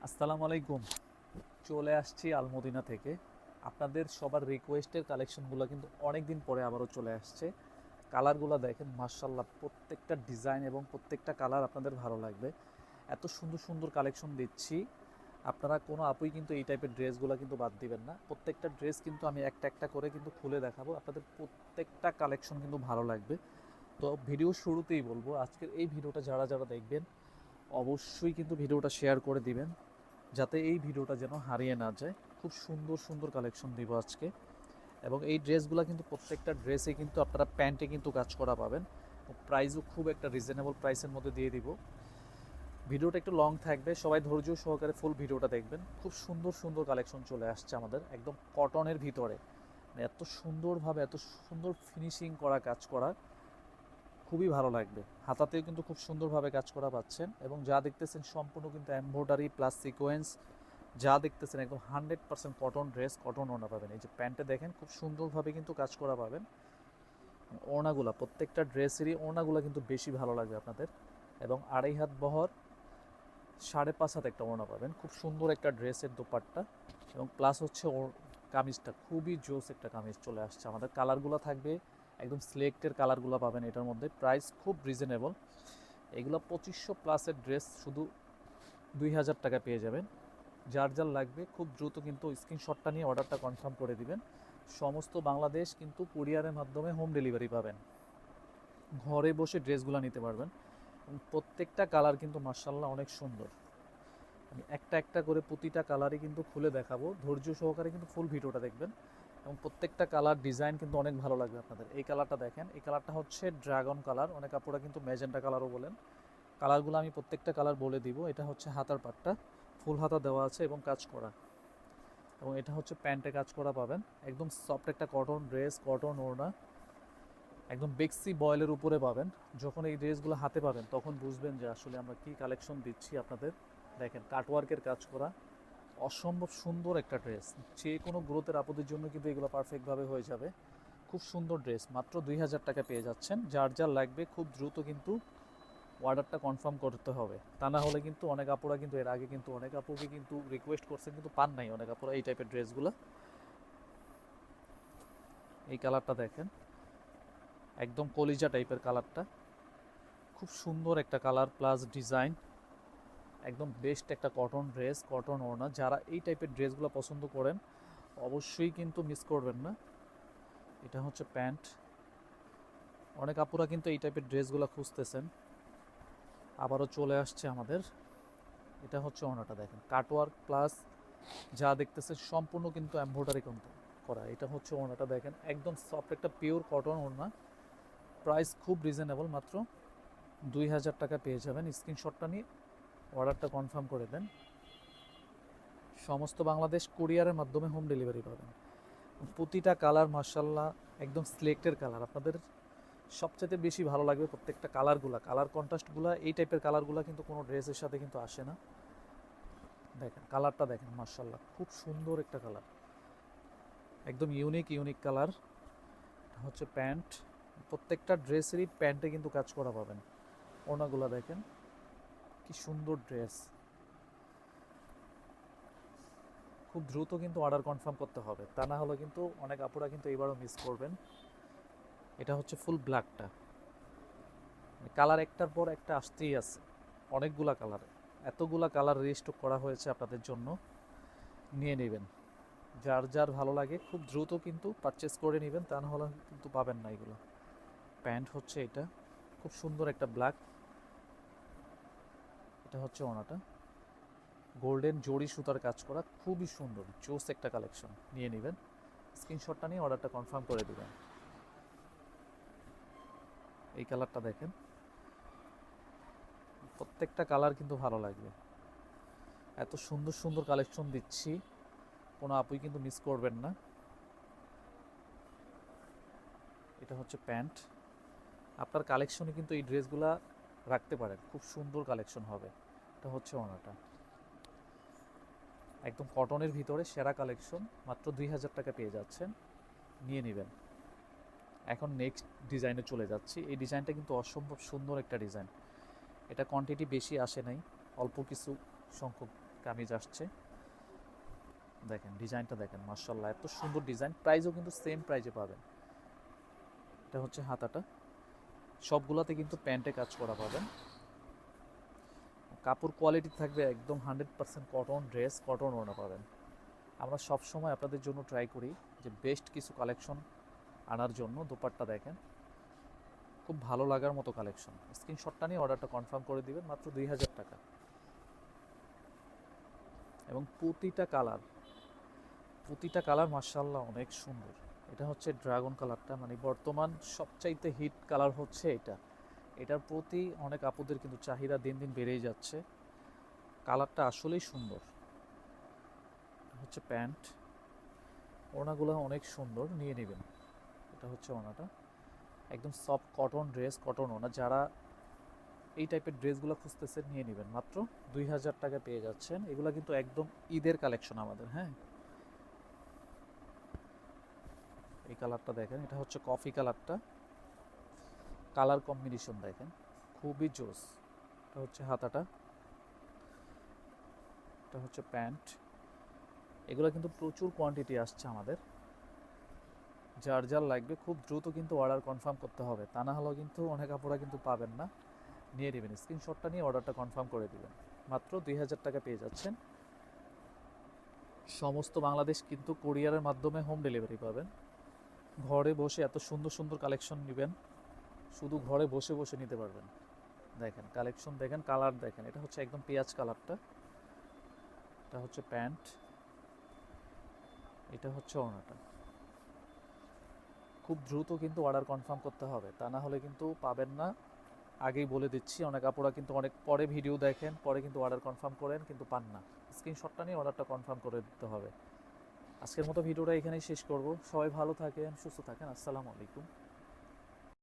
আসসালামু আলাইকুম। চলে আসছি আলমদিনা থেকে। আপনাদের সবার রিকোয়েস্টের কালেকশনগুলো কিন্তু অনেক দিন পরে আবারও চলে আসছে। কালারগুলো দেখেন, মার্শাল্লাহ, প্রত্যেকটা ডিজাইন এবং প্রত্যেকটা কালার আপনাদের ভালো লাগবে। এত সুন্দর সুন্দর কালেকশন দিচ্ছি, আপনারা কোনো আপুই কিন্তু এই টাইপের ড্রেসগুলো কিন্তু বাদ দিবেন না। প্রত্যেকটা ড্রেস কিন্তু আমি একটা একটা করে কিন্তু খুলে দেখাবো, আপনাদের প্রত্যেকটা কালেকশন কিন্তু ভালো লাগবে। তো ভিডিও শুরুতেই বলবো, আজকের এই ভিডিওটা যারা যারা দেখবেন অবশ্যই কিন্তু ভিডিওটা শেয়ার করে দিবেন, যাতে এই ভিডিওটা যেন হারিয়ে না যায়। খুব সুন্দর সুন্দর কালেকশন দিব আজকে। এবং এই ড্রেসগুলো কিন্তু প্রত্যেকটা ড্রেসে কিন্তু আপনারা প্যান্টে কিন্তু কাজ করা পাবেন। প্রাইসও খুব একটা রিজনেবল প্রাইসের মধ্যে দিয়ে দিব। ভিডিওটা একটু লং থাকবে, সবাই ধৈর্য সহকারে ফুল ভিডিওটা দেখবেন। খুব সুন্দর সুন্দর কালেকশন চলে আসছে আমাদের, একদম কটনের ভিতরে। মানে এত সুন্দরভাবে, এত সুন্দর ফিনিশিং করা কাজ করা, খুবই ভালো লাগবে। হাতাতেও কিন্তু খুব সুন্দরভাবে কাজ করা পাচ্ছেন, এবং যা দেখতেছেন সম্পূর্ণ কিন্তু এমব্রয়ডারি প্লাস সিকোয়েন্স। যা দেখতেছেন একদম 100% কটন ড্রেস, কটন ওড়না পাবেন। এই যে প্যান্টে দেখেন খুব সুন্দরভাবে কিন্তু কাজ করা পাবেন। ওড়নাগুলা, প্রত্যেকটা ড্রেসেরই ওড়নাগুলা কিন্তু বেশি ভালো লাগবে আপনাদের। এবং 2.5 হাত বহর, 5.5 হাত একটা ওড়না পাবেন। খুব সুন্দর একটা ড্রেসের দোপাট্টা, এবং প্লাস হচ্ছে ওর কামিজটা খুবই জোস একটা কামিজ চলে আসছে আমাদের। কালারগুলো থাকবে একদম সিলেক্টের কালারগুলো পাবেন এটার মধ্যে। প্রাইস খুব রিজনেবল। এগুলো 2500 প্লাসের ড্রেস শুধু 2000 টাকা পেয়ে যাবেন। যার যার লাগবে খুব দ্রুত কিন্তু স্ক্রিনশটটা নিয়ে অর্ডারটা কনফার্ম করে দিবেন। সমস্ত বাংলাদেশ কিন্তু কুরিয়ারের মাধ্যমে হোম ডেলিভারি পাবেন। ঘরে বসে ড্রেসগুলো নিতে পারবেন। এবং প্রত্যেকটা কালার কিন্তু মার্শাল্লাহ অনেক সুন্দর। আমি একটা একটা করে প্রতিটা কালারই কিন্তু খুলে দেখাবো, ধৈর্য সহকারে কিন্তু ফুল ভিডিওটা দেখবেন। এবং প্রত্যেকটা কালার ডিজাইন কিন্তু অনেক ভালো লাগবে আপনাদের। এই কালারটা দেখেন, এই কালারটা হচ্ছে ড্রাগন কালার, অনেক আপুরা কিন্তু ম্যাজেন্টা কালারও বলেন। কালারগুলো আমি প্রত্যেকটা কালার বলে দিব। এটা হচ্ছে হাতার পাটটা, ফুল হাতা দেওয়া আছে এবং কাজ করা। এবং এটা হচ্ছে প্যান্টে কাজ করা পাবেন। একদম সফট একটা কটন ড্রেস, কটন ওড়না, একদম বেক্সি বয়েলের উপরে পাবেন। যখন এই ড্রেসগুলো হাতে পাবেন তখন বুঝবেন যে আসলে আমরা কি কালেকশন দিচ্ছি আপনাদের। দেখেন কাটওয়ার্কের কাজ করা, অসম্ভব সুন্দর একটা ড্রেস। যে কোনো গ্রোথের আপদের জন্য কিন্তু এগুলো পারফেক্টভাবে হয়ে যাবে। খুব সুন্দর ড্রেস, মাত্র 2000 টাকা পেয়ে যাচ্ছেন। যার যার লাগবে খুব দ্রুত কিন্তু অর্ডারটা কনফার্ম করতে হবে, তা না হলে কিন্তু অনেক আপুরা কিন্তু এর আগে কিন্তু অনেক আপুকে কিন্তু রিকোয়েস্ট করছেন কিন্তু পান নাই অনেক আপুরা এই টাইপের ড্রেসগুলো। এই কালারটা দেখেন, একদম কলিজা টাইপের কালারটা, খুব সুন্দর একটা কালার প্লাস ডিজাইন। একদম বেস্ট একটা কটন ড্রেস, কটন ওড়না। যারা এই টাইপের ড্রেসগুলো পছন্দ করেন অবশ্যই কিন্তু মিস করবেন না। এটা হচ্ছে প্যান্ট। অনেক আপুরা কিন্তু এই টাইপের ড্রেসগুলো খুঁজতেছেন, আবারও চলে আসছে আমাদের। এটা হচ্ছে ওড়নাটা দেখেন, কাটওয়ার্ক প্লাস যা দেখতেছেন সম্পূর্ণ কিন্তু এমব্রয়ডারি করা। এটা হচ্ছে ওড়নাটা দেখেন, একদম সফট একটা পিওর কটন ওড়না। প্রাইস খুব রিজনেবল, মাত্র 2000 টাকা পেয়ে যাবেন। স্ক্রিনশটটা নিয়ে অর্ডারটা কনফার্ম করে দেন। সমস্ত বাংলাদেশ কুরিয়ারের মাধ্যমে হোম ডেলিভারি পাবেন। প্রতিটা কালার মার্শাল্লাহ একদম সিলেক্টের কালার, আপনাদের সবচেয়ে বেশি ভালো লাগবে। প্রত্যেকটা কালারগুলা, কালার কন্ট্রাস্টগুলো, এই টাইপের কালারগুলো কিন্তু কোনো ড্রেসের সাথে কিন্তু আসে না। দেখেন কালারটা দেখেন, মার্শাল্লাহ খুব সুন্দর একটা কালার, একদম ইউনিক ইউনিক কালার। হচ্ছে প্যান্ট, প্রত্যেকটা ড্রেসেরই প্যান্টে কিন্তু কাজ করা পাবেন। ওড়নাগুলো দেখেন কি সুন্দর ড্রেস। খুব দ্রুত কিন্তু অর্ডার কনফার্ম করতে হবে, তা না হলে কিন্তু অনেক আপুরা কিন্তু এবারও মিস করবেন। এটা হচ্ছে ফুল ব্ল্যাকটা, কালার একটার পর একটা আসতেই আছে, অনেকগুলা কালার। এতগুলা কালার রেজিস্টার করা হয়েছে আপনাদের জন্য, নিয়ে নেবেন। যার যার ভালো লাগে খুব দ্রুত কিন্তু পারচেস করে নেবেন, তা না হলে কিন্তু পাবেন না এগুলো। প্যান্ট হচ্ছে এটা, খুব সুন্দর একটা ব্ল্যাক। এটা হচ্ছে ওনাটা, গোল্ডেন জরি সুতার কাজ করা, খুবই সুন্দর জোস একটা কালেকশন, নিয়ে নেবেন। স্ক্রিনশটটা নিয়ে অর্ডারটা কনফার্ম করে দেবেন। এই কালারটা দেখেন, প্রত্যেকটা কালার কিন্তু ভালো লাগবে। এত সুন্দর সুন্দর কালেকশন দিচ্ছি, কোনো আপুই কিন্তু মিস করবেন না। এটা হচ্ছে প্যান্ট। আপনার কালেকশনে কিন্তু এই ড্রেসগুলা রাখতে পারেন, খুব সুন্দর কালেকশন হবে। এটা হচ্ছে ওনাটা, একদম কটনের ভিতরে সেরা কালেকশন, মাত্র 2000 টাকা পেয়ে যাচ্ছেন, নিয়ে নেবেন। এখন নেক্সট ডিজাইনে চলে যাচ্ছি। এই ডিজাইনটা কিন্তু অসম্ভব সুন্দর একটা ডিজাইন। এটা কোয়ান্টিটি বেশি আসে নাই, অল্প কিছু সংখ্যক কামিজ আসছে। দেখেন ডিজাইনটা দেখেন, মাশাআল্লাহ এত সুন্দর ডিজাইন। প্রাইসও কিন্তু সেম প্রাইজে পাবেন। এটা হচ্ছে হাতাটা, সবগুলোতে কিন্তু প্যান্টে কাজ করা পাবেন। কাপড় কোয়ালিটি থাকবে একদম 100% কটন ড্রেস, কটন ওড়না পাবেন। আমরা সব সময় আপনাদের জন্য ট্রাই করি যে বেস্ট কিছু কালেকশন আনার জন্য। দোপাট্টা দেখেন, খুব ভালো লাগার মতো কালেকশন। স্ক্রিনশটটা নিয়ে অর্ডারটা কনফার্ম করে দিবেন, মাত্র 2000 টাকা। এবং প্রতিটা কালার মাশাআল্লাহ অনেক সুন্দর। এটা হচ্ছে ড্রাগন কালারটা, মানে বর্তমান সবচাইতে হিট কালার হচ্ছে এটা। এটার প্রতি অনেক আপুদের কিন্তু চাহিদা দিন দিন বেড়েই যাচ্ছে। কালারটা আসলেই সুন্দর। এটা হচ্ছে প্যান্ট, ওড়নাগুলো অনেক সুন্দর, নিয়ে নেবেন। এটা হচ্ছে ওড়নাটা, একদম সফট কটন ড্রেস, কটন ওড়না। যারা এই টাইপের ড্রেসগুলো খুঁজতেছেন নিয়ে নেবেন, মাত্র 2000 টাকা পেয়ে যাচ্ছেন। এগুলো কিন্তু একদম ঈদের কালেকশন আমাদের। হ্যাঁ, এই কালারটা দেখেন, এটা হচ্ছে কফি কালারটা। কালার কম্বিনেশন দেখেন, খুবই জোস। এটা হচ্ছে হাতাটা, এটা হচ্ছে প্যান্ট। এগুলো কিন্তু প্রচুর কোয়ান্টিটি আসছে আমাদের। যার যার লাগবে খুব দ্রুত কিন্তু অর্ডার কনফার্ম করতে হবে, তা না হলেও কিন্তু অনেক আপুরা কিন্তু পাবেন না। নিয়ে নেবেন, স্ক্রিনশটটা নিয়ে অর্ডারটা কনফার্ম করে দিবেন। মাত্র 2000 টাকা পেয়ে যাচ্ছেন। সমস্ত বাংলাদেশ কিন্তু কুরিয়ারের মাধ্যমে হোম ডেলিভারি পাবেন। ঘরে বসে এত সুন্দর সুন্দর কালেকশন নেবেন, শুধু ঘরে বসে বসে নিতে পারবেন। দেখেন কালেকশন দেখেন, কালার দেখেন। এটা হচ্ছে একদম পেঁয়াজ কালারটা, এটা হচ্ছে প্যান্ট, এটা হচ্ছে ওড়নাটা। খুব দ্রুত কিন্তু অর্ডার কনফার্ম করতে হবে, তা না হলে কিন্তু পাবেন না। আগেই বলে দিচ্ছি, অনেক আপুরা কিন্তু অনেক পরে ভিডিও দেখেন, পরে কিন্তু অর্ডার কনফার্ম করেন কিন্তু পান না। স্ক্রিনশটটা নিয়ে অর্ডারটা কনফার্ম করে দিতে হবে। আজকের মতো ভিডিওটা এখানেই শেষ করব। সবাই ভালো থাকেন, সুস্থ থাকেন। আসসালামু আলাইকুম।